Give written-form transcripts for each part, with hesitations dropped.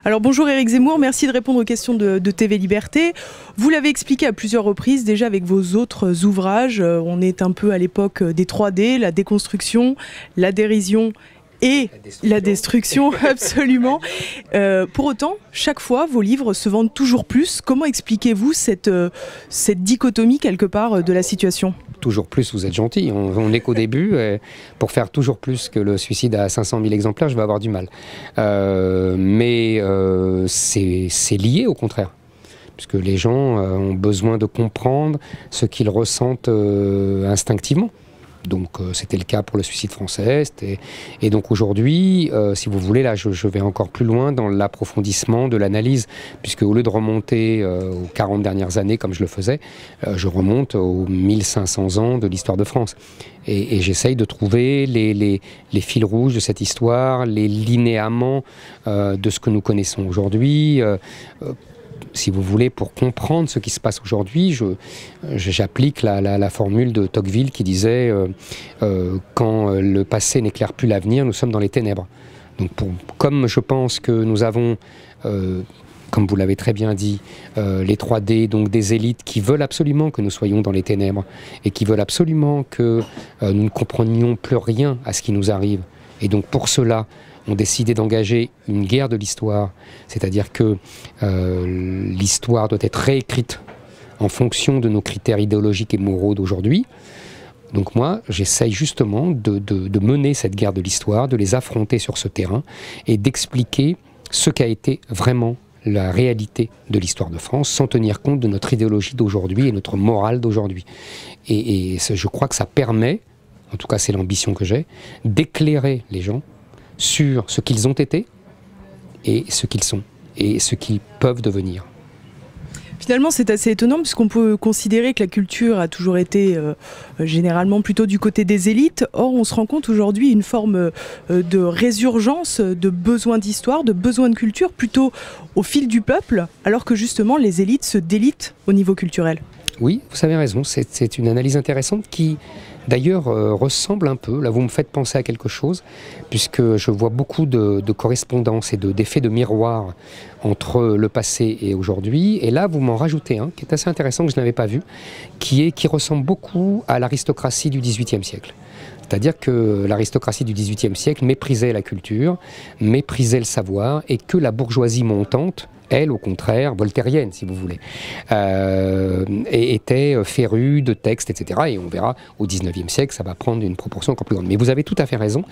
Alors bonjour Éric Zemmour, merci de répondre aux questions de TV Liberté. Vous l'avez expliqué à plusieurs reprises déjà avec vos autres ouvrages. On est un peu à l'époque des 3D, la déconstruction, la dérision et la destruction, absolument. Pour autant, chaque fois, vos livres se vendent toujours plus. Comment expliquez-vous cette dichotomie quelque part de la situation ? Toujours plus, vous êtes gentil. On n'est qu'au début. Pour faire toujours plus que le suicide à 500 000 exemplaires, je vais avoir du mal. Mais c'est lié au contraire. Puisque les gens ont besoin de comprendre ce qu'ils ressentent instinctivement. Donc c'était le cas pour le suicide français. Et donc aujourd'hui, si vous voulez, là je vais encore plus loin dans l'approfondissement de l'analyse, puisque au lieu de remonter aux 40 dernières années comme je le faisais, je remonte aux 1500 ans de l'histoire de France. Et j'essaye de trouver les fils rouges de cette histoire, les linéaments de ce que nous connaissons aujourd'hui. Si vous voulez, pour comprendre ce qui se passe aujourd'hui, j'applique la formule de Tocqueville qui disait quand le passé n'éclaire plus l'avenir, nous sommes dans les ténèbres. Donc comme je pense que nous avons, comme vous l'avez très bien dit, les 3D, donc des élites qui veulent absolument que nous soyons dans les ténèbres et qui veulent absolument que nous ne comprenions plus rien à ce qui nous arrive. Et donc pour cela, ont décidé d'engager une guerre de l'histoire, c'est-à-dire que l'histoire doit être réécrite en fonction de nos critères idéologiques et moraux d'aujourd'hui. Donc moi, j'essaye justement de mener cette guerre de l'histoire, de les affronter sur ce terrain et d'expliquer ce qu'a été vraiment la réalité de l'histoire de France, sans tenir compte de notre idéologie d'aujourd'hui et notre morale d'aujourd'hui. Et je crois que ça permet, en tout cas c'est l'ambition que j'ai, d'éclairer les gens sur ce qu'ils ont été et ce qu'ils sont et ce qu'ils peuvent devenir. Finalement, c'est assez étonnant puisqu'on peut considérer que la culture a toujours été généralement plutôt du côté des élites. Or, on se rend compte aujourd'hui une forme de résurgence, de besoin d'histoire, de besoin de culture plutôt au fil du peuple, alors que justement les élites se délitent au niveau culturel. Oui, vous avez raison, c'est une analyse intéressante qui d'ailleurs ressemble un peu, là vous me faites penser à quelque chose, puisque je vois beaucoup de correspondances et d'effets de miroir entre le passé et aujourd'hui, et là vous m'en rajoutez un qui est assez intéressant que je n'avais pas vu, qui ressemble beaucoup à l'aristocratie du XVIIIe siècle. C'est-à-dire que l'aristocratie du XVIIIe siècle méprisait la culture, méprisait le savoir, et que la bourgeoisie montante, elle, au contraire, voltairienne, si vous voulez, et était férue de textes, etc. Et on verra, au XIXe siècle, ça va prendre une proportion encore plus grande. Mais vous avez tout à fait raison.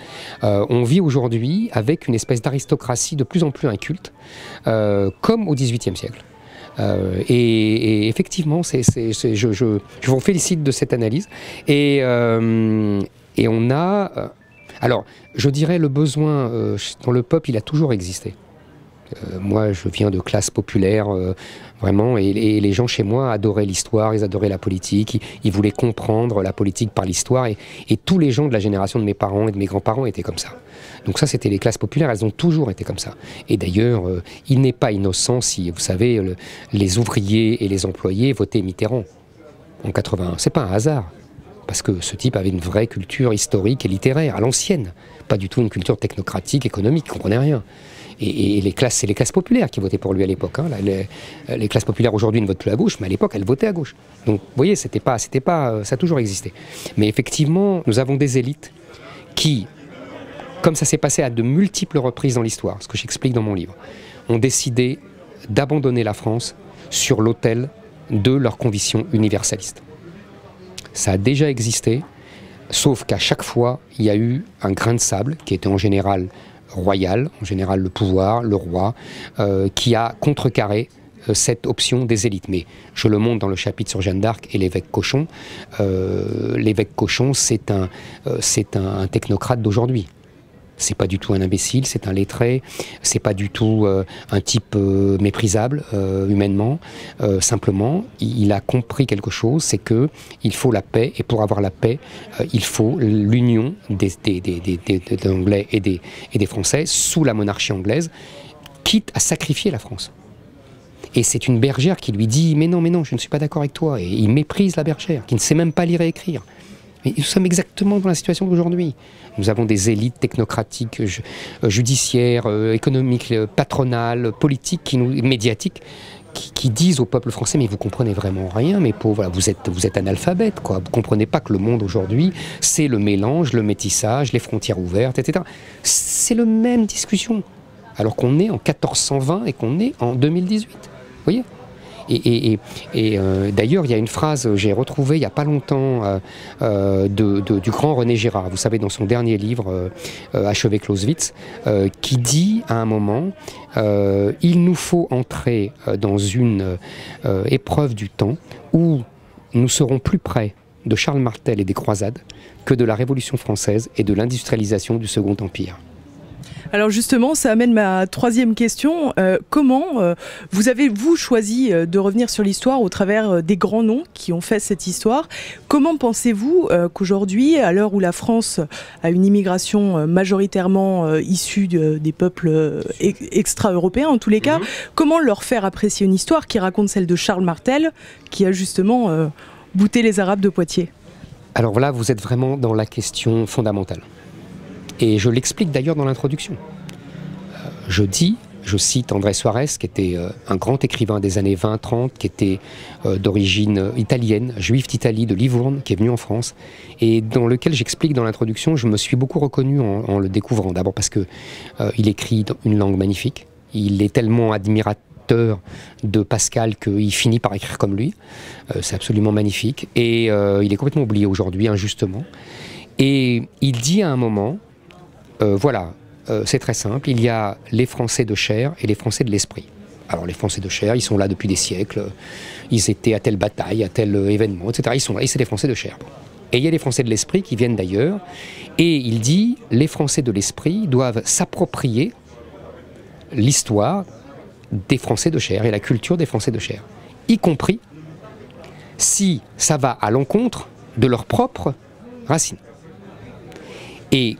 On vit aujourd'hui avec une espèce d'aristocratie de plus en plus inculte, comme au XVIIIe siècle. Et effectivement, je vous félicite de cette analyse. Et on a... alors, je dirais le besoin dans le peuple, il a toujours existé. Moi, je viens de classe populaire, vraiment, et les gens chez moi adoraient l'histoire, ils adoraient la politique, ils voulaient comprendre la politique par l'histoire, et tous les gens de la génération de mes parents et de mes grands-parents étaient comme ça. Donc ça, c'était les classes populaires, elles ont toujours été comme ça. Et d'ailleurs, il n'est pas innocent si, vous savez, les ouvriers et les employés votaient Mitterrand en 81. C'est pas un hasard. Parce que ce type avait une vraie culture historique et littéraire, à l'ancienne. Pas du tout une culture technocratique, économique, il ne comprenait rien. Et c'est les classes populaires qui votaient pour lui à l'époque. Hein. Les classes populaires aujourd'hui ne votent plus à gauche, mais à l'époque, elles votaient à gauche. Donc, vous voyez, ça a toujours existé. Mais effectivement, nous avons des élites qui, comme ça s'est passé à de multiples reprises dans l'histoire, ce que j'explique dans mon livre, ont décidé d'abandonner la France sur l'autel de leurs convictions universalistes. Ça a déjà existé, sauf qu'à chaque fois, il y a eu un grain de sable qui était en général royal, en général le pouvoir, le roi, qui a contrecarré cette option des élites. Mais je le montre dans le chapitre sur Jeanne d'Arc et l'évêque Cochon. L'évêque Cochon, c'est un technocrate d'aujourd'hui. C'est pas du tout un imbécile, c'est un lettré, c'est pas du tout un type méprisable humainement. Simplement, il a compris quelque chose, c'est que il faut la paix, et pour avoir la paix, il faut l'union des Anglais et des Français sous la monarchie anglaise, quitte à sacrifier la France. Et c'est une bergère qui lui dit « mais non, je ne suis pas d'accord avec toi », et il méprise la bergère, qui ne sait même pas lire et écrire. Mais nous sommes exactement dans la situation d'aujourd'hui. Nous avons des élites technocratiques, judiciaires, économiques, patronales, politiques, médiatiques, qui disent au peuple français, mais vous comprenez vraiment rien, mes pauvres, voilà, vous êtes analphabètes, quoi. Vous comprenez pas que le monde aujourd'hui, c'est le mélange, le métissage, les frontières ouvertes, etc. C'est la même discussion, alors qu'on est en 1420 et qu'on est en 2018. Vous voyez ? Et d'ailleurs, il y a une phrase que j'ai retrouvée il n'y a pas longtemps du grand René Girard, vous savez, dans son dernier livre, Achever Clausewitz, qui dit à un moment, il nous faut entrer dans une épreuve du temps où nous serons plus près de Charles Martel et des croisades que de la Révolution française et de l'industrialisation du Second Empire. Alors justement, ça amène ma troisième question. Comment vous avez, vous, choisi de revenir sur l'histoire au travers des grands noms qui ont fait cette histoire? Comment pensez-vous qu'aujourd'hui, à l'heure où la France a une immigration majoritairement issue des peuples extra-européens, en tous les cas, comment leur faire apprécier une histoire qui raconte celle de Charles Martel, qui a justement bouté les Arabes de Poitiers? Alors là, vous êtes vraiment dans la question fondamentale. Et je l'explique d'ailleurs dans l'introduction. Je cite André Suarez, qui était un grand écrivain des années 20-30, qui était d'origine italienne, juif d'Italie, de Livourne, qui est venu en France, et dans lequel j'explique dans l'introduction, je me suis beaucoup reconnu en le découvrant. D'abord parce que il écrit une langue magnifique, il est tellement admirateur de Pascal qu'il finit par écrire comme lui, c'est absolument magnifique, et il est complètement oublié aujourd'hui, injustement. Et il dit à un moment, voilà, c'est très simple, il y a les Français de chair et les Français de l'esprit. Alors les Français de chair, ils sont là depuis des siècles, ils étaient à telle bataille, à tel événement, etc. Ils sont là, et c'est les Français de chair. Et il y a les Français de l'esprit qui viennent d'ailleurs, et il dit, les Français de l'esprit doivent s'approprier l'histoire des Français de chair et la culture des Français de chair, y compris si ça va à l'encontre de leurs propres racines. Et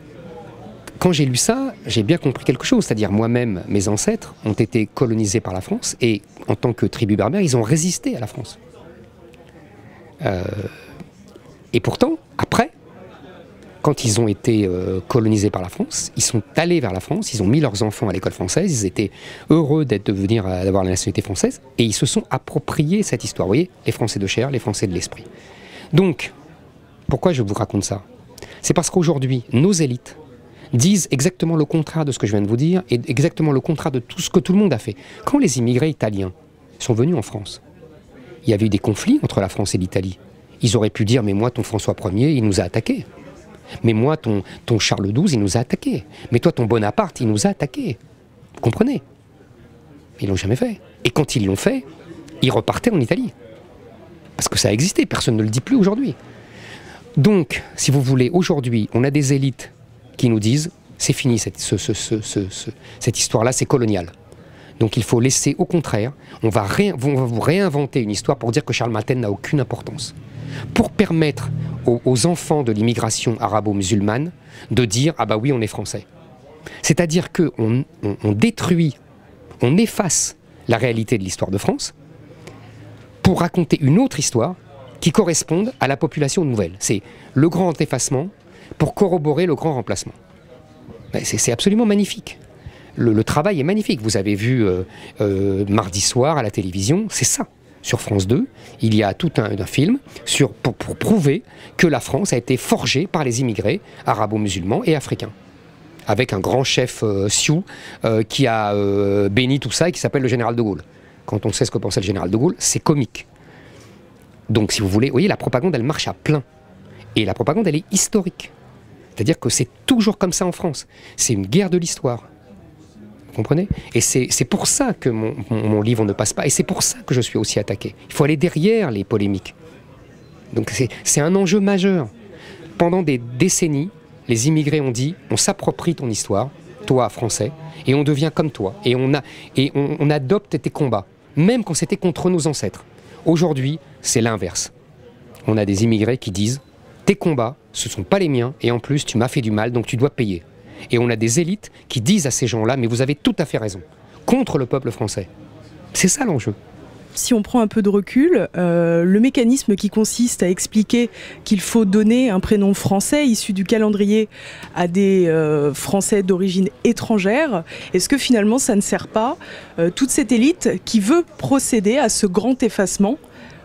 quand j'ai lu ça, j'ai bien compris quelque chose, c'est-à-dire moi-même, mes ancêtres ont été colonisés par la France et en tant que tribu berbère, ils ont résisté à la France. Et pourtant, après, quand ils ont été colonisés par la France, ils sont allés vers la France, ils ont mis leurs enfants à l'école française, ils étaient heureux d'avoir la nationalité française et ils se sont appropriés cette histoire. Vous voyez, les Français de chair, les Français de l'esprit. Donc, pourquoi je vous raconte ça? C'est parce qu'aujourd'hui, nos élites disent exactement le contraire de ce que je viens de vous dire et exactement le contraire de tout ce que tout le monde a fait. Quand les immigrés italiens sont venus en France, il y avait eu des conflits entre la France et l'Italie. Ils auraient pu dire, mais moi, ton François Ier, il nous a attaqués. Mais moi, ton Charles XII, il nous a attaqués. Mais toi, ton Bonaparte, il nous a attaqués. Vous comprenez? Ils ne l'ont jamais fait. Et quand ils l'ont fait, ils repartaient en Italie. Parce que ça a existé, personne ne le dit plus aujourd'hui. Donc, si vous voulez, aujourd'hui, on a des élites qui nous disent, c'est fini, cette histoire-là, c'est colonial. Donc il faut laisser, au contraire, on va vous réinventer une histoire pour dire que Charles Martel n'a aucune importance. Pour permettre aux enfants de l'immigration arabo-musulmane de dire, ah bah oui, on est français. C'est-à-dire qu'on détruit, on efface la réalité de l'histoire de France pour raconter une autre histoire qui corresponde à la population nouvelle. C'est le grand effacement pour corroborer le grand remplacement. C'est absolument magnifique. Le travail est magnifique. Vous avez vu mardi soir à la télévision, c'est ça. Sur France 2, il y a tout un film pour prouver que la France a été forgée par les immigrés arabo-musulmans et africains. Avec un grand chef Sioux qui a béni tout ça et qui s'appelle le général de Gaulle. Quand on sait ce que pensait le général de Gaulle, c'est comique. Donc si vous voulez, vous voyez, la propagande, elle marche à plein. Et la propagande, elle est historique. C'est-à-dire que c'est toujours comme ça en France. C'est une guerre de l'histoire. Vous comprenez? Et c'est pour ça que mon livre ne passe pas. Et c'est pour ça que je suis aussi attaqué. Il faut aller derrière les polémiques. Donc c'est un enjeu majeur. Pendant des décennies, les immigrés ont dit, on s'approprie ton histoire, toi, Français, et on devient comme toi. Et on adopte tes combats, même quand c'était contre nos ancêtres. Aujourd'hui, c'est l'inverse. On a des immigrés qui disent, tes combats, ce ne sont pas les miens, et en plus, tu m'as fait du mal, donc tu dois payer. Et on a des élites qui disent à ces gens-là, mais vous avez tout à fait raison, contre le peuple français. C'est ça l'enjeu. Si on prend un peu de recul, le mécanisme qui consiste à expliquer qu'il faut donner un prénom français issu du calendrier à des Français d'origine étrangère, est-ce que finalement ça ne sert pas toute cette élite qui veut procéder à ce grand effacement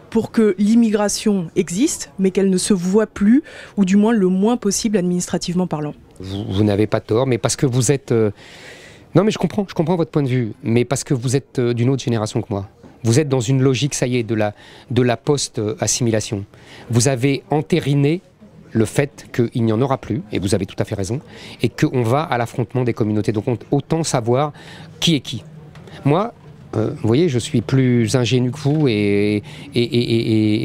pour que l'immigration existe, mais qu'elle ne se voit plus, ou du moins le moins possible administrativement parlant? Vous n'avez pas tort, mais parce que vous êtes... Non mais je comprends votre point de vue, mais parce que vous êtes d'une autre génération que moi. Vous êtes dans une logique, ça y est, de la post-assimilation. Vous avez entériné le fait qu'il n'y en aura plus, et vous avez tout à fait raison, et qu'on va à l'affrontement des communautés. Donc autant savoir qui est qui. Moi, vous voyez, je suis plus ingénu que vous, et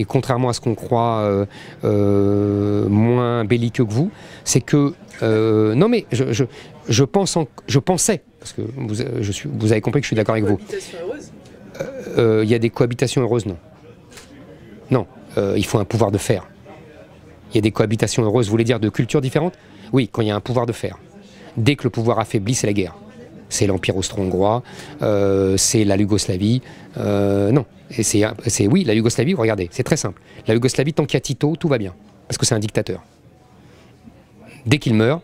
contrairement à ce qu'on croit, moins belliqueux que vous, c'est que... non mais je pensais, parce que vous avez compris que je suis d'accord avec vous. Il y a des cohabitations heureuses, non. Non, il faut un pouvoir de faire. Il y a des cohabitations heureuses, vous voulez dire de cultures différentes? Oui, quand il y a un pouvoir de faire. Dès que le pouvoir affaiblit, c'est la guerre. C'est l'Empire austro-hongrois, c'est la Yougoslavie. Non, oui, la Yougoslavie, regardez, c'est très simple. La Yougoslavie, tant qu'il y a Tito, tout va bien, parce que c'est un dictateur. Dès qu'il meurt,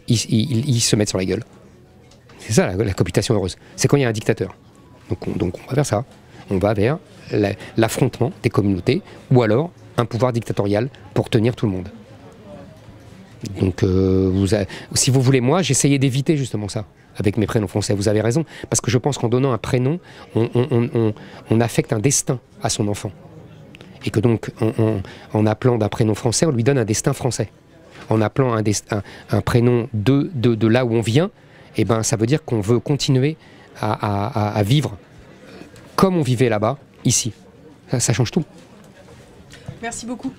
ils se mettent sur la gueule. C'est ça la cohabitation heureuse. C'est quand il y a un dictateur. Donc on va vers ça. On va vers l'affrontement des communautés ou alors un pouvoir dictatorial pour tenir tout le monde. Donc si vous voulez, moi j'essayais d'éviter justement ça avec mes prénoms français. Vous avez raison, parce que je pense qu'en donnant un prénom, on affecte un destin à son enfant. Et que donc en appelant d'un prénom français, on lui donne un destin français. En appelant un prénom de là où on vient, eh ben, ça veut dire qu'on veut continuer à vivre comme on vivait là-bas, ici. Ça change tout. Merci beaucoup.